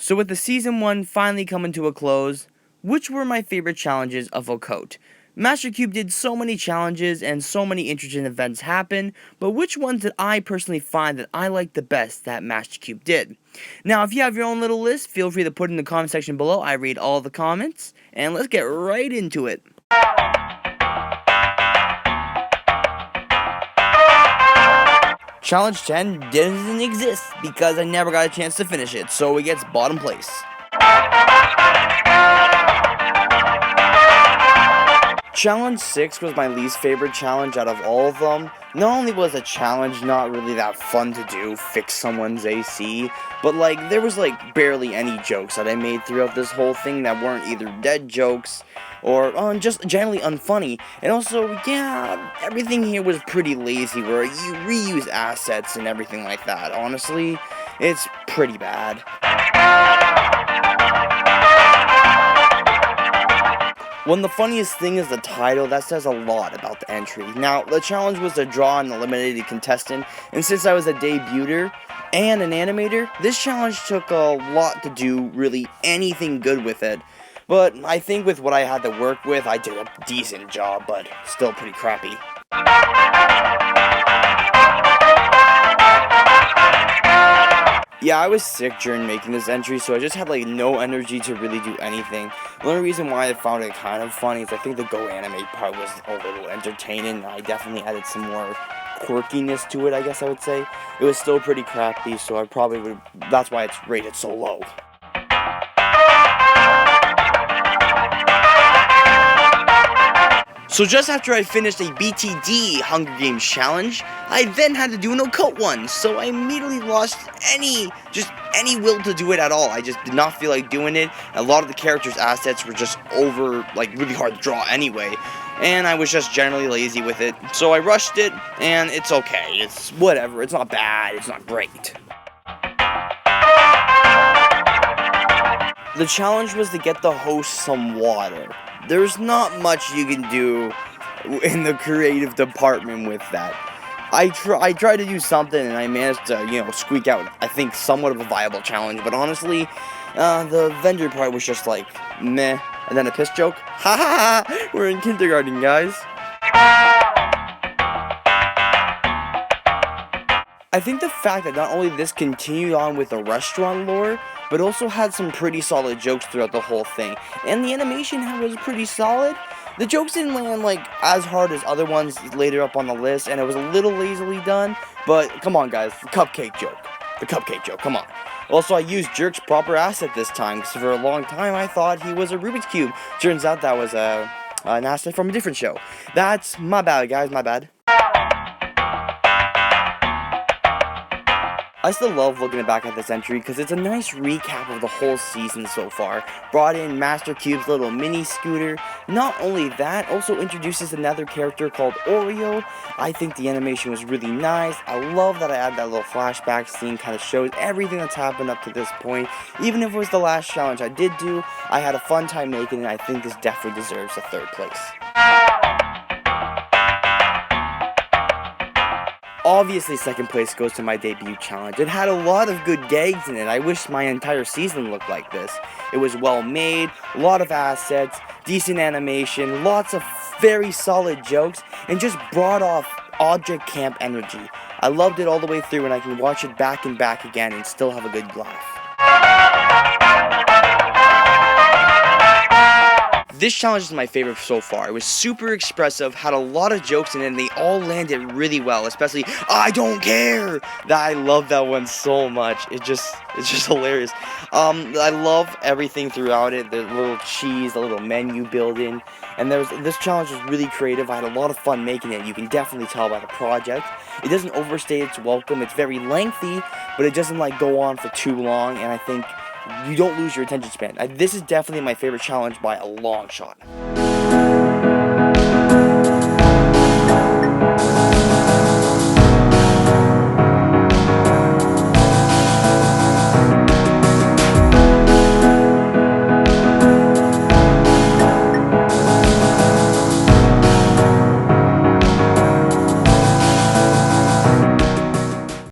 So with the Season 1 finally coming to a close, which were my favorite challenges of ACOAT? Master Cube did so many challenges and so many interesting events happen, but which ones did I personally find that I liked the best that Master Cube did? Now, if you have your own little list, feel free to put it in the comment section below. I read all the comments, and let's get right into it. Challenge 10 doesn't exist because I never got a chance to finish it, so it gets bottom place. Challenge 6 was my least favorite challenge out of all of them. Not only was a challenge not really that fun to do, fix someone's AC, but there was barely any jokes that I made throughout this whole thing that weren't either dead jokes or just generally unfunny. And also, yeah, everything here was pretty lazy where you reuse assets and everything like that. Honestly, it's pretty bad. One of the funniest thing is the title. That says a lot about the entry. Now, the challenge was to draw an eliminated contestant, and since I was a debuter and an animator, this challenge took a lot to do really anything good with it. But I think with what I had to work with, I did a decent job, but still pretty crappy. Yeah, I was sick during making this entry, so I just had no energy to really do anything. The only reason why I found it kind of funny is I think the Go Animate part was a little entertaining. I definitely added some more quirkiness to it, I guess I would say. It was still pretty crappy, so I probably would. That's why it's rated so low. So just after I finished a BTD Hunger Games challenge, I then had to do an ACOAT one, so I immediately lost any will to do it at all. I just did not feel like doing it. A lot of the characters' assets were just really hard to draw anyway, and I was just generally lazy with it. So I rushed it, and it's okay. It's whatever. It's not bad. It's not great. The challenge was to get the host some water. There's not much you can do in the creative department with that. I tried to do something and I managed to, squeak out, I think, somewhat of a viable challenge. But honestly, the vendor part was just meh. And then a piss joke. Ha ha ha! We're in kindergarten, guys. I think the fact that not only this continued on with the restaurant lore, but also had some pretty solid jokes throughout the whole thing. And the animation was pretty solid. The jokes didn't land as hard as other ones later up on the list, and it was a little lazily done, but come on guys, the cupcake joke, come on. Also, I used Jerk's proper asset this time, because for a long time I thought he was a Rubik's Cube. Turns out that was an asset from a different show. That's my bad, guys, my bad. I still love looking back at this entry because it's a nice recap of the whole season so far. Brought in Master Cube's little mini scooter. Not only that, also introduces another character called Oreo. I think the animation was really nice. I love that I added that little flashback scene, kind of shows everything that's happened up to this point. Even if it was the last challenge I did do, I had a fun time making it. I think this definitely deserves a 3rd place. Obviously, 2nd place goes to my debut challenge. It had a lot of good gags in it. I wish my entire season looked like this. It was well made, a lot of assets, decent animation, lots of very solid jokes, and just brought off object camp energy. I loved it all the way through, and I can watch it back and back again and still have a good laugh. This challenge is my favorite so far. It was super expressive, had a lot of jokes in it, and they all landed really well, especially I don't care! I love that one so much. It's just hilarious. I love everything throughout it, the little cheese, the little menu building, and this challenge was really creative. I had a lot of fun making it. You can definitely tell by the project. It doesn't overstay its welcome. It's very lengthy, but it doesn't go on for too long, and I think you don't lose your attention span. This is definitely my favorite challenge by a long shot.